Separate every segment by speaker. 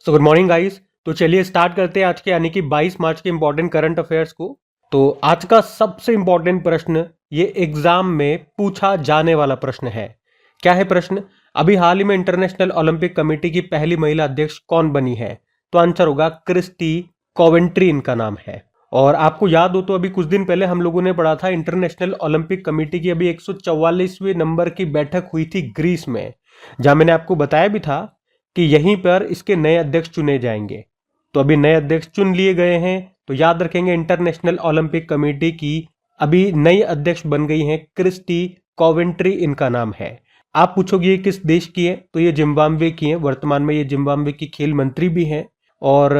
Speaker 1: So good morning guys. तो चलिए start करते हैं आज के यानी कि 22 मार्च के इंपॉर्टेंट करंट अफेयर्स को। तो आज का सबसे इंपॉर्टेंट प्रश्न ये एग्जाम में पूछा जाने वाला प्रश्न है। क्या है प्रश्न? अभी हाल ही में इंटरनेशनल ओलंपिक कमेटी की पहली महिला अध्यक्ष कौन बनी है? तो आंसर होगा क्रिस्टी कोवेंट्री इनका नाम है। और आपको याद हो तो अभी कुछ दिन पहले हम लोगों ने पढ़ा था इंटरनेशनल ओलंपिक कमेटी की अभी 144वें नंबर की बैठक हुई थी ग्रीस में, जहां मैंने आपको बताया भी था कि यहीं पर इसके नए अध्यक्ष चुने जाएंगे। तो अभी नए अध्यक्ष चुन लिए गए हैं। तो याद रखेंगे इंटरनेशनल ओलंपिक कमेटी की अभी नई अध्यक्ष बन गई हैं क्रिस्टी कोवेंट्री इनका नाम है। आप पूछोगे ये किस देश की है? तो ये जिम्बाब्वे की है। वर्तमान में ये जिम्बाब्वे की खेल मंत्री भी हैं और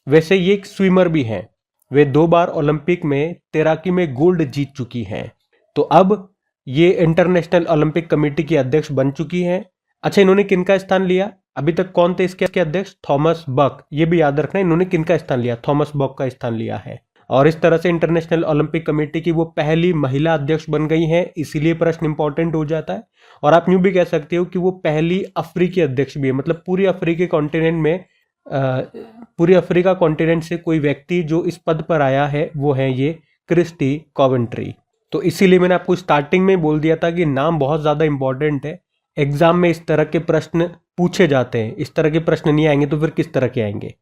Speaker 1: वैसे ये एक स्विमर भी हैं। वे 2 बार ओलंपिक में तैराकी में गोल्ड जीत चुकी हैं। तो अब ये इंटरनेशनल ओलंपिक कमेटी की अध्यक्ष बन चुकी हैं। अच्छा, इन्होंने किनका स्थान लिया? अभी तक कौन थे इसके अध्यक्ष? थॉमस बक। ये भी याद रखना, इन्होंने किनका स्थान लिया? थॉमस बक का स्थान लिया है। और इस तरह से इंटरनेशनल ओलंपिक कमेटी की वो पहली महिला अध्यक्ष बन गई हैं, इसीलिए प्रश्न इंपॉर्टेंट हो जाता है। और आप यूं भी कह सकते हो कि वो पहली अफ्रीकी अध्यक्ष भी है, मतलब पूरी अफ्रीकी कॉन्टिनेंट में पूरी अफ्रीका कॉन्टिनेंट से कोई व्यक्ति जो इस पद पर आया है वो है ये क्रिस्टी कोवेंट्री। तो इसीलिए मैंने आपको स्टार्टिंग में बोल दिया था कि नाम बहुत ज्यादा इंपॉर्टेंट है। एग्जाम में इस तरह के प्रश्न पूछे जाते हैं। इस तरह के प्रश्न नहीं आएंगे तो फिर किस तरह के आएंगे?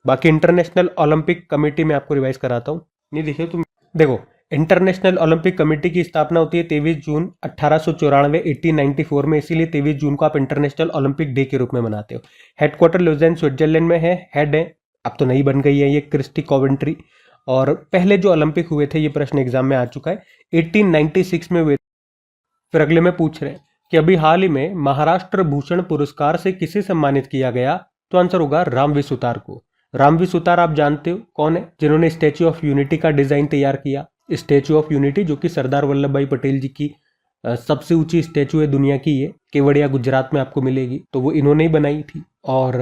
Speaker 1: बाकी इंटरनेशनल ओलंपिक कमेटी में आपको रिवाइज कराता हूँ। नहीं देखिए तुम, देखो इंटरनेशनल ओलंपिक कमेटी की स्थापना होती है 23 जून 1894 1894 में, इसीलिए 23 जून को आप इंटरनेशनल ओलंपिक डे के रूप में मनाते हो। हेडक्वार्टर लुज़ेन स्विट्जरलैंड में है। हेड है, अब तो नई बन गई है ये क्रिस्टी कोवेंट्री। और पहले जो ओलंपिक हुए थे, ये प्रश्न एग्जाम में आ चुका है, 1896 में हुए। फिर अगले में पूछ रहे हैं कि अभी हाल ही में महाराष्ट्र भूषण पुरस्कार से किसे सम्मानित किया गया? तो आंसर होगा रामवी सुतार को। रामवी सुतार आप जानते हो कौन है? जिन्होंने स्टैच्यू ऑफ यूनिटी का डिजाइन तैयार किया। स्टैच्यू ऑफ यूनिटी जो कि सरदार वल्लभ भाई पटेल जी की सबसे ऊंची स्टैच्यू है दुनिया की, ये केवड़िया गुजरात में आपको मिलेगी। तो वो इन्होंने ही बनाई थी और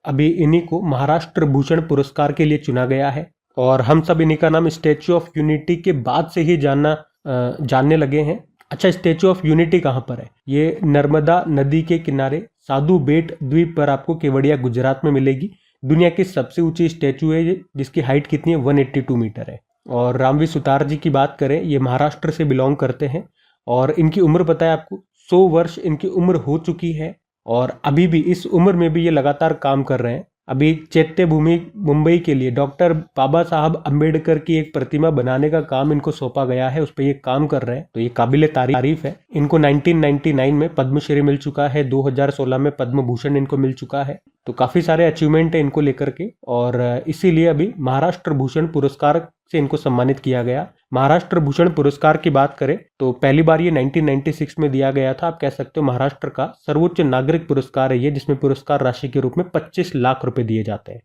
Speaker 1: अभी इन्हीं को महाराष्ट्र भूषण पुरस्कार के लिए चुना गया है। और हम सब इन्हीं का नाम स्टैच्यू ऑफ यूनिटी के बाद से ही जानने लगे हैं। अच्छा, स्टैच्यू ऑफ यूनिटी कहाँ पर है? ये नर्मदा नदी के किनारे साधु बेट द्वीप पर आपको केवड़िया गुजरात में मिलेगी। दुनिया की सबसे ऊंची स्टैच्यू है ये, जिसकी हाइट कितनी है? 182 मीटर है। और रामवी सुतार जी की बात करें, ये महाराष्ट्र से बिलोंग करते हैं और इनकी उम्र पता है आपको? 100 वर्ष इनकी उम्र हो चुकी है और अभी भी इस उम्र में भी ये लगातार काम कर रहे हैं। अभी चैत्य भूमि मुंबई के लिए डॉक्टर बाबा साहब अंबेडकर की एक प्रतिमा बनाने का काम इनको सौंपा गया है, उस पर ये काम कर रहे हैं। तो ये काबिले तारीफ है। इनको 1999 में पद्मश्री मिल चुका है, 2016 में पद्म भूषण इनको मिल चुका है। तो काफी सारे अचीवमेंट है इनको लेकर के और इसीलिए अभी महाराष्ट्र भूषण पुरस्कार से इनको सम्मानित किया गया। महाराष्ट्र भूषण पुरस्कार की बात करें तो पहली बार ये 1996 में दिया गया था। आप कह सकते हो महाराष्ट्र का सर्वोच्च नागरिक पुरस्कार है ये, जिसमें पुरस्कार राशि के रूप में 25 लाख रुपए दिए जाते हैं।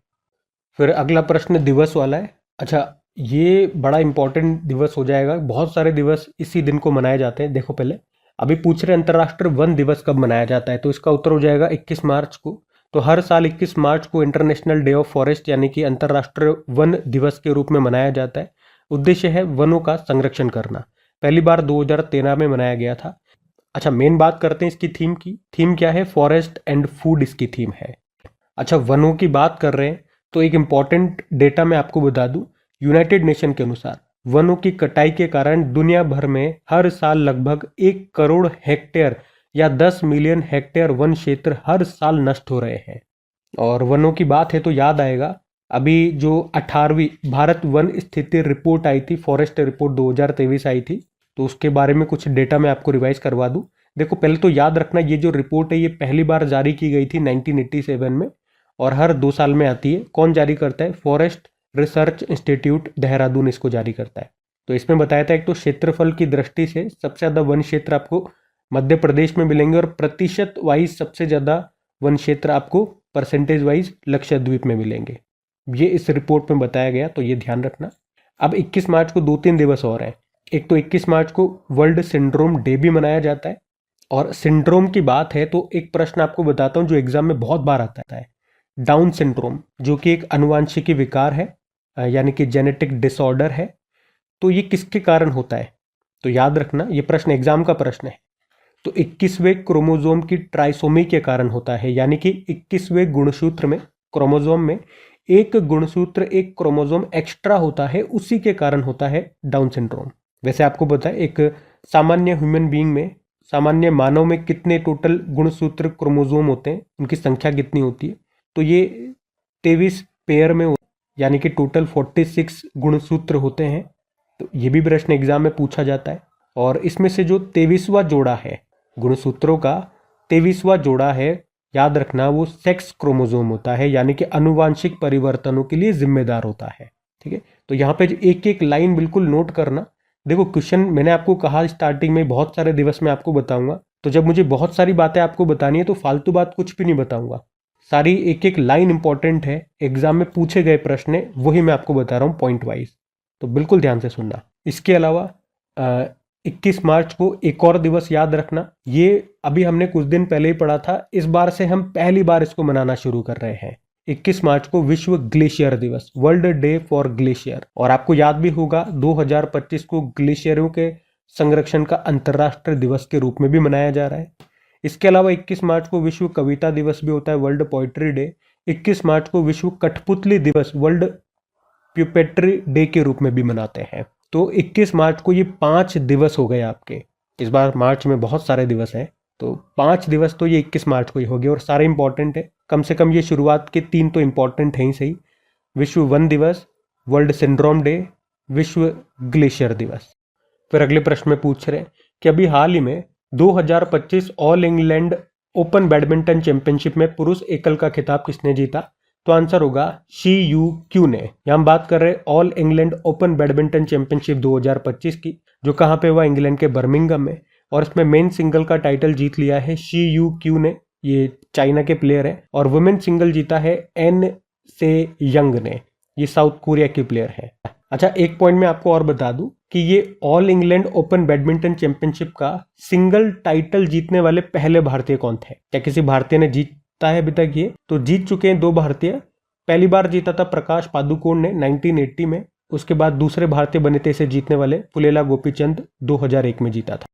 Speaker 1: फिर अगला प्रश्न दिवस वाला है। अच्छा, ये बड़ा इंपॉर्टेंट दिवस हो जाएगा। बहुत सारे दिवस इसी दिन को मनाए जाते हैं। देखो पहले अभी पूछ रहे अंतर्राष्ट्रीय वन दिवस कब मनाया जाता है? तो इसका उत्तर हो जाएगा 21 मार्च को। तो हर साल 21 मार्च को इंटरनेशनल डे ऑफ फॉरेस्ट यानी कि अंतर्राष्ट्रीय वन दिवस के रूप में मनाया जाता है। उद्देश्य है वनों का संरक्षण करना। पहली बार 2013 में मनाया गया था। अच्छा, मेन बात करते हैं इसकी थीम की। थीम क्या है? फॉरेस्ट एंड फूड इसकी थीम है। अच्छा, वनों की बात कर रहे हैं तो एक इंपॉर्टेंट डेटा मैं आपको बता दूं। यूनाइटेड नेशन के अनुसार वनों की कटाई के कारण दुनिया भर में हर साल लगभग 1 करोड़ हेक्टेयर या 10 मिलियन हेक्टेयर वन क्षेत्र हर साल नष्ट हो रहे हैं। और वनों की बात है तो याद आएगा अभी जो 18वीं भारत वन स्थिति रिपोर्ट आई थी, फॉरेस्ट रिपोर्ट 2023 आई थी, तो उसके बारे में कुछ डेटा मैं आपको रिवाइज करवा दूं। देखो पहले तो याद रखना, ये जो रिपोर्ट है ये पहली बार जारी की गई थी 1987 में और हर 2 साल में आती है। कौन जारी करता है? फॉरेस्ट रिसर्च इंस्टीट्यूट देहरादून इसको जारी करता है। तो इसमें बताया था एक तो क्षेत्रफल की दृष्टि से सबसे ज्यादा वन क्षेत्र आपको मध्य प्रदेश में मिलेंगे और प्रतिशत वाइज सबसे ज्यादा वन क्षेत्र आपको परसेंटेज वाइज लक्षद्वीप में मिलेंगे। ये इस रिपोर्ट में बताया गया, तो ये ध्यान रखना। अब 21 मार्च को 2-3 दिवस और हैं। एक तो 21 मार्च को वर्ल्ड सिंड्रोम डे भी मनाया जाता है। और सिंड्रोम की बात है तो एक प्रश्न आपको बताता हूं जो एग्जाम में बहुत बार आता है। डाउन सिंड्रोम जो कि एक आनुवांशिकी विकार है, यानी कि जेनेटिक डिसऑर्डर है। तो ये किसके कारण होता है? तो याद रखना, ये प्रश्न एग्जाम का प्रश्न है। तो 21वें क्रोमोसोम की ट्राइसोमी के कारण होता है, यानी कि 21वें गुणसूत्र में क्रोमोसोम में एक गुणसूत्र, एक क्रोमोसोम एक्स्ट्रा होता है, उसी के कारण होता है डाउन सिंड्रोम। वैसे आपको पता है एक सामान्य ह्यूमन बीइंग में, सामान्य मानव में कितने टोटल गुणसूत्र क्रोमोसोम होते हैं, उनकी संख्या कितनी होती है? तो ये 23 पेयर में, यानी कि टोटल 46 गुणसूत्र होते हैं। तो ये भी प्रश्न एग्जाम में पूछा जाता है। और इसमें से जो 23वां जोड़ा है, गुणसूत्रों का 23वां जोड़ा है, याद रखना वो सेक्स क्रोमोसोम होता है, यानी कि अनुवांशिक परिवर्तनों के लिए जिम्मेदार होता है। ठीक है, तो यहाँ पे एक एक लाइन बिल्कुल नोट करना। देखो क्वेश्चन मैंने आपको कहा स्टार्टिंग में बहुत सारे दिवस में आपको बताऊंगा, तो जब मुझे बहुत सारी बातें आपको बतानी है तो फालतू बात कुछ भी नहीं बताऊंगा, सारी एक एक लाइन इंपॉर्टेंट है, एग्जाम में पूछे गए प्रश्न है, वही मैं आपको बता रहा हूँ पॉइंट वाइज, तो बिल्कुल ध्यान से सुनना। इसके अलावा 21 मार्च को एक और दिवस याद रखना, ये अभी हमने कुछ दिन पहले ही पढ़ा था, इस बार से हम पहली बार इसको मनाना शुरू कर रहे हैं। 21 मार्च को विश्व ग्लेशियर दिवस, वर्ल्ड डे फॉर ग्लेशियर। और आपको याद भी होगा 2025 को ग्लेशियरों के संरक्षण का अंतर्राष्ट्रीय दिवस के रूप में भी मनाया जा रहा है। इसके अलावा 21 मार्च को विश्व कविता दिवस भी होता है, वर्ल्ड पोइट्री डे। 21 मार्च को विश्व कठपुतली दिवस, वर्ल्ड प्यूपेट्री डे के रूप में भी मनाते हैं। तो 21 मार्च को ये 5 दिवस हो गए आपके। इस बार मार्च में बहुत सारे दिवस हैं, तो 5 दिवस तो ये 21 मार्च को ही हो गए और सारे इंपॉर्टेंट है। कम से कम ये शुरुआत के 3 तो इंपॉर्टेंट हैं ही सही। विश्व वन दिवस, वर्ल्ड सिंड्रोम डे, विश्व ग्लेशियर दिवस। फिर अगले प्रश्न में पूछ रहे हैं कि अभी हाल ही में 2025 all England open badminton championship में पुरुष एकल का खिताब किसने जीता? तो आंसर होगा शी यू क्यू ने। यहाँ हम बात कर रहे हैं all England open badminton championship 2025 की, जो कहाँ पे हुआ? इंग्लैंड के बर्मिंघम में। और इसमें मेन सिंगल का टाइटल जीत लिया है शी यू क्यू ने, ये चाइना के प्लेयर है। और वुमेन सिंगल जीता है एन से यंग ने, ये साउथ कोरिया की प्लेयर है। अच्छा, एक पॉइंट मैं आपको और बता दूं कि ये all England open badminton championship का सिंगल टाइटल जीतने वाले पहले भारतीय कौन थे? क्या किसी भारतीय ने जीता है अभी तक? ये तो जीत चुके हैं 2 भारतीय। पहली बार जीता था प्रकाश पादुकोण ने 1980 में, उसके बाद दूसरे भारतीय बने थे इसे जीतने वाले, पुलेला गोपीचंद 2001 में जीता था।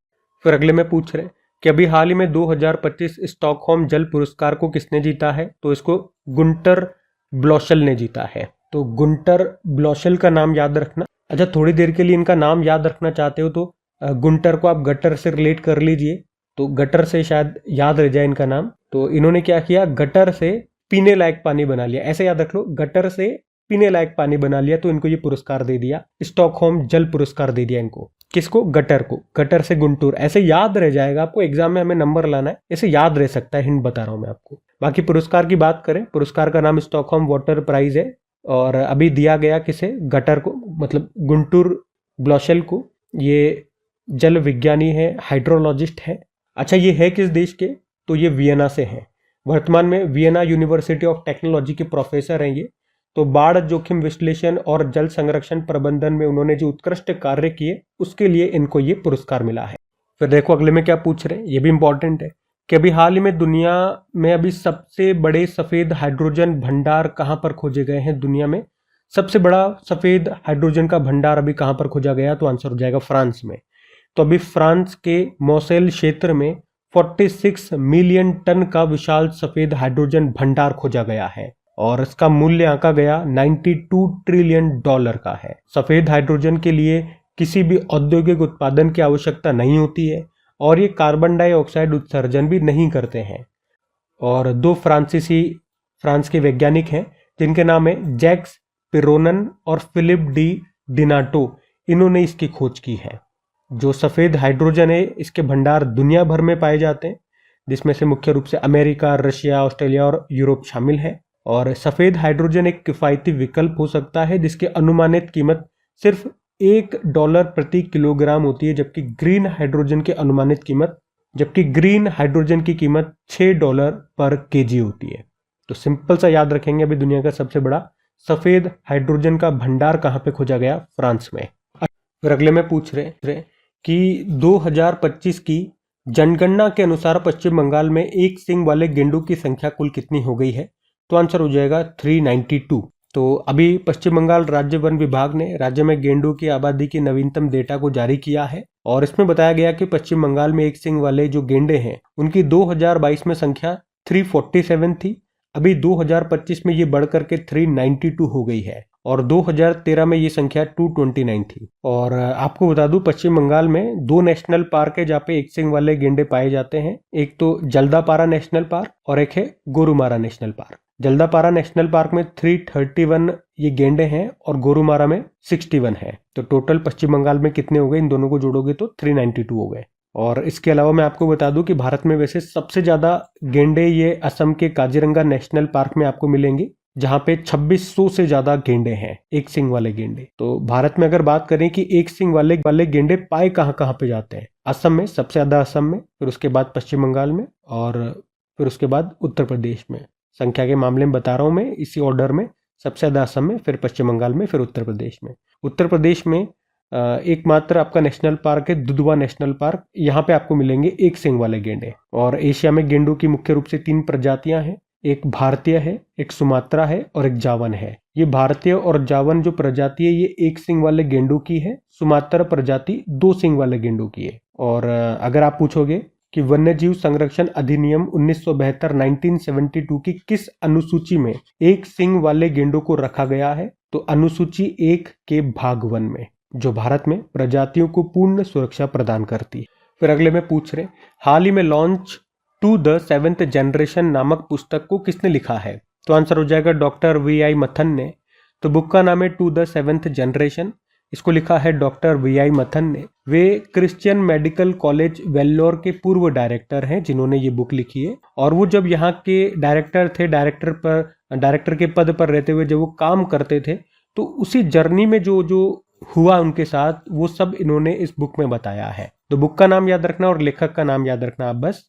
Speaker 1: फिर अगले में पूछ रहे हैं कि अभी हाल ही में 2025 स्टॉकहोम जल पुरस्कार को किसने जीता है? तो इसको गुंटर ब्लॉशल ने जीता है। तो गुंटर ब्लॉशल का नाम याद रखना। अच्छा, थोड़ी देर के लिए इनका नाम याद रखना चाहते हो तो गुंटर को आप गटर से रिलेट कर लीजिए, तो गटर से शायद याद रह जाए इनका नाम। तो इन्होंने क्या किया, गटर से पीने लायक पानी बना लिया, ऐसे याद रख लो, गटर से पीने लायक पानी बना लिया, तो इनको ये पुरस्कार दे दिया, स्टॉकहोम जल पुरस्कार दे दिया इनको। किसको? गटर को। गटर से गुंटूर, ऐसे याद रह जाएगा आपको, एग्जाम में हमें नंबर लाना है, ऐसे याद रह सकता है, हिंट बता रहा हूं मैं आपको। बाकी पुरस्कार की बात करें, पुरस्कार का नाम स्टॉकहोम वाटर प्राइज है और अभी दिया गया किसे? गटर को, मतलब गुंटूर ब्लॉशल को। ये जल विज्ञानी है, हाइड्रोलॉजिस्ट है। अच्छा, ये है किस देश के? तो ये वियना से है। वर्तमान में वियना यूनिवर्सिटी ऑफ टेक्नोलॉजी के प्रोफेसर हैं ये। तो बाढ़ जोखिम विश्लेषण और जल संरक्षण प्रबंधन में उन्होंने जो उत्कृष्ट कार्य किए, उसके लिए इनको ये पुरस्कार मिला है। फिर देखो अगले में क्या पूछ रहे हैं, ये भी इंपॉर्टेंट है कि अभी हाल ही में दुनिया में अभी सबसे बड़े सफेद हाइड्रोजन भंडार कहां पर खोजे गए हैं? दुनिया में सबसे बड़ा सफेद हाइड्रोजन का भंडार अभी कहां पर खोजा गया? तो आंसर हो जाएगा फ्रांस में। तो अभी फ्रांस के मोसेल क्षेत्र में 46 मिलियन टन का विशाल सफेद हाइड्रोजन भंडार खोजा गया है और इसका मूल्य आंका गया 92 ट्रिलियन डॉलर का है। सफेद हाइड्रोजन के लिए किसी भी औद्योगिक उत्पादन की आवश्यकता नहीं होती है और ये कार्बन डाइऑक्साइड उत्सर्जन भी नहीं करते हैं। और 2 फ्रांस के वैज्ञानिक हैं जिनके नाम है जैक्स पिरोनन और फिलिप डी डिनाटो, इन्होंने इसकी खोज की है। जो सफेद हाइड्रोजन है, इसके भंडार दुनिया भर में पाए जाते हैं, जिसमें से मुख्य रूप से अमेरिका, रशिया, ऑस्ट्रेलिया और यूरोप शामिल है। और सफेद हाइड्रोजन एक किफायती विकल्प हो सकता है जिसकी अनुमानित कीमत सिर्फ $1 प्रति किलोग्राम होती है, जबकि ग्रीन हाइड्रोजन की कीमत $6 पर केजी होती है। तो सिंपल सा याद रखेंगे, अभी दुनिया का सबसे बड़ा सफेद हाइड्रोजन का भंडार कहां पे खोजा गया? फ्रांस में। फिर अगले में पूछ रहे कि 2025 की जनगणना के अनुसार पश्चिम बंगाल में एक सींग वाले गेंडों की संख्या कुल कितनी हो गई है? तो आंसर हो जाएगा 392। तो अभी पश्चिम बंगाल राज्य वन विभाग ने राज्य में गेंडों की आबादी की नवीनतम डेटा को जारी किया है और इसमें बताया गया कि पश्चिम बंगाल में एक सींग वाले जो गेंडे हैं उनकी 2022 में संख्या 347 थी, अभी 2025 में ये बढ़ करके 392 हो गई है और 2013 में ये संख्या 229 थी। और आपको बता दूं, पश्चिम बंगाल में 2 नेशनल पार्क है जहाँ पे एक सिंग वाले गेंडे पाए जाते हैं। एक तो जल्दापारा नेशनल पार्क और एक है Gorumara national park. Jaldapara national park में 331 ये गेंडे हैं और गोरुमारा में 61 है। तो टोटल पश्चिम बंगाल में कितने हो गए, इन दोनों को जोड़ोगे तो 392 हो गए। और इसके अलावा मैं आपको बता दूं कि भारत में वैसे सबसे ज्यादा गेंडे ये असम के काजीरंगा नेशनल पार्क में आपको मिलेंगे, जहां पे 2600 से ज्यादा गेंडे हैं, एक सिंग वाले गेंडे। तो भारत में अगर बात करें कि एक सिंग वाले गेंडे पाए कहां पे जाते हैं, असम में सबसे ज्यादा, असम में, फिर उसके बाद पश्चिम बंगाल में और फिर उसके बाद उत्तर प्रदेश में। संख्या के मामले में बता रहा हूं मैं इसी ऑर्डर में, सबसे ज्यादा असम में, फिर पश्चिम बंगाल में, फिर उत्तर प्रदेश में। उत्तर प्रदेश में एकमात्र आपका नेशनल पार्क है दुधवा नेशनल पार्क, यहाँ पे आपको मिलेंगे एक सिंग वाले गेंडे। और एशिया में गेंडों की मुख्य रूप से 3 प्रजातियां हैं, एक भारतीय है, एक सुमात्रा है और एक जावन है। ये भारतीय और जावन जो प्रजाति है ये एक सिंग वाले गेंडों की है, सुमात्रा प्रजाति 2 सिंग वाले गेंडों की है। और अगर आप पूछोगे कि वन्यजीव संरक्षण अधिनियम 1972 1972 की किस अनुसूची में एक सिंग वाले गेंडों को रखा गया है, तो अनुसूची 1 के भाग 1 में, जो भारत में प्रजातियों को पूर्ण सुरक्षा प्रदान करती है। फिर अगले में पूछ रहे, हाल ही में launch to the 7th generation नामक पुस्तक को किसने लिखा है, तो आंसर हो जाएगा डॉक्टर VI मथन ने। तो बुक का नाम है टू द 7th जनरेशन, इसको लिखा है डॉक्टर VI मथन ने। वे क्रिश्चियन मेडिकल कॉलेज वेल्लोर के पूर्व डायरेक्टर हैं जिन्होंने ये बुक लिखी है। और वो जब यहाँ के डायरेक्टर थे, डायरेक्टर के पद पर रहते हुए जब वो काम करते थे, तो उसी जर्नी में जो हुआ उनके साथ, वो सब इन्होंने इस बुक में बताया है। तो बुक का नाम याद रखना और लेखक का नाम याद रखना आप बस।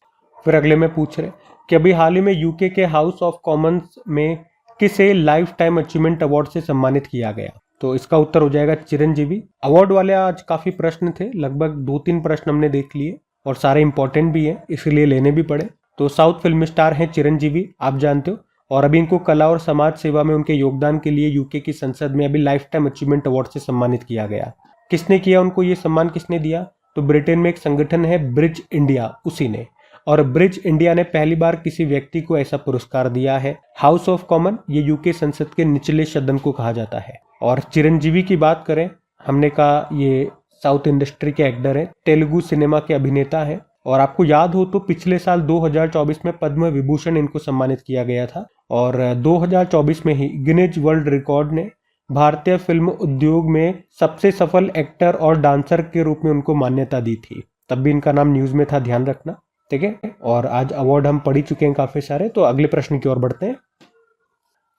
Speaker 1: फिर अगले में पूछ रहे कि अभी हाल ही में यूके के हाउस ऑफ कॉमन्स में किसे लाइफ टाइम अचीवमेंट अवार्ड से सम्मानित किया गया, तो इसका उत्तर हो जाएगा चिरंजीवी। अवार्ड वाले आज काफी प्रश्न थे, लगभग 2-3 प्रश्न हमने देख लिए और सारे इंपॉर्टेंट भी हैं, इसलिए लेने भी पड़े। तो साउथ फिल्म स्टार हैं चिरंजीवी, आप जानते हो, और अभी इनको कला और समाज सेवा में उनके योगदान के लिए यूके की संसद में अभी लाइफ टाइम अचीवमेंट अवार्ड से सम्मानित किया गया। किसने किया उनको, ये सम्मान किसने दिया, तो ब्रिटेन में एक संगठन है ब्रिज इंडिया, उसी ने। और ब्रिज इंडिया ने पहली बार किसी व्यक्ति को ऐसा पुरस्कार दिया है। हाउस ऑफ कॉमन ये यूके संसद के निचले सदन को कहा जाता है। और चिरंजीवी की बात करें, हमने कहा ये साउथ इंडस्ट्री के एक्टर है, तेलुगु सिनेमा के अभिनेता है। और आपको याद हो तो पिछले साल 2024 में पद्म विभूषण इनको सम्मानित किया गया था। और 2024 में ही गिनीज वर्ल्ड रिकॉर्ड ने भारतीय फिल्म उद्योग में सबसे सफल एक्टर और डांसर के रूप में उनको मान्यता दी थी, तब भी इनका नाम न्यूज में था, ध्यान रखना, ठीक है। और आज अवार्ड हम पढ़ ही चुके हैं काफी सारे, तो अगले प्रश्न की ओर बढ़ते हैं।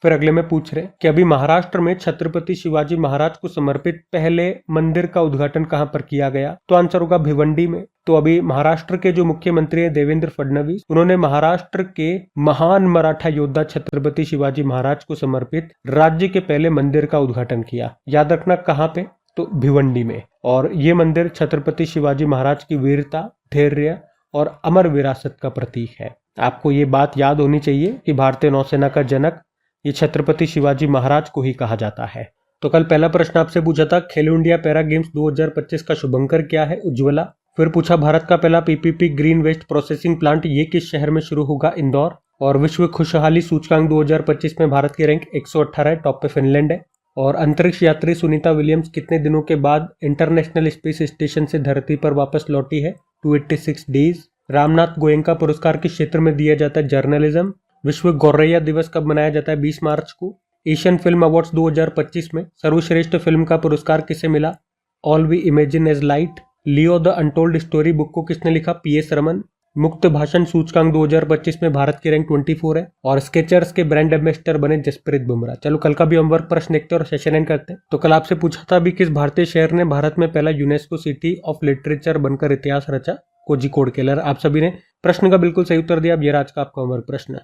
Speaker 1: फिर अगले में पूछ रहे कि अभी महाराष्ट्र में छत्रपति शिवाजी महाराज को समर्पित पहले मंदिर का उद्घाटन कहां पर किया गया, तो आंसर होगा भिवंडी में। तो अभी महाराष्ट्र के जो मुख्यमंत्री हैं देवेंद्र फडणवीस, उन्होंने महाराष्ट्र के महान मराठा योद्धा छत्रपति शिवाजी महाराज को समर्पित राज्य के पहले मंदिर का उद्घाटन किया। याद रखना कहां पे, तो भिवंडी में। और ये मंदिर छत्रपति शिवाजी महाराज की वीरता, धैर्य और अमर विरासत का प्रतीक है। आपको ये बात याद होनी चाहिए कि भारतीय नौसेना का जनक ये छत्रपति शिवाजी महाराज को ही कहा जाता है। तो कल पहला प्रश्न आपसे पूछा था खेलो इंडिया पैरा गेम्स 2025 का शुभंकर क्या है, उज्ज्वला। फिर पूछा भारत का पहला PPP green waste processing plant ये किस शहर में शुरू होगा, इंदौर। और विश्व खुशहाली सूचकांक 2025 में भारत की रैंक 118 है, टॉप पे फिनलैंड है। और अंतरिक्ष यात्री सुनीता विलियम्स कितने दिनों के बाद इंटरनेशनल स्पेस स्टेशन से धरती पर वापस लौटी है, 286 डेज। रामनाथ गोयनका पुरस्कार किस क्षेत्र में दिया जाता है, जर्नलिज्म। विश्व गौरैया दिवस कब मनाया जाता है, 20 मार्च को। एशियन फिल्म अवार्ड्स 2025 में सर्वश्रेष्ठ फिल्म का पुरस्कार किसे मिला, all we imagine as light. Leo the untold story book को किसने लिखा, PS रमन। मुक्त भाषण सूचकांक 2025 में भारत की रैंक 24 है। और स्केचर्स के ब्रांड एम्बेसडर बने जसप्रीत बुमराह। चलो कल का भी होमवर्क प्रश्न देखते हैं और सेशन एंड करते हैं। तो कल आपसे पूछा था अभी किस भारतीय शहर ने भारत में पहला यूनेस्को सिटी ऑफ लिटरेचर बनकर इतिहास रचा, कोझिकोड केरल। आप सभी ने प्रश्न का बिल्कुल सही उत्तर दिया। अब ये आज का आपका होमवर्क प्रश्न है।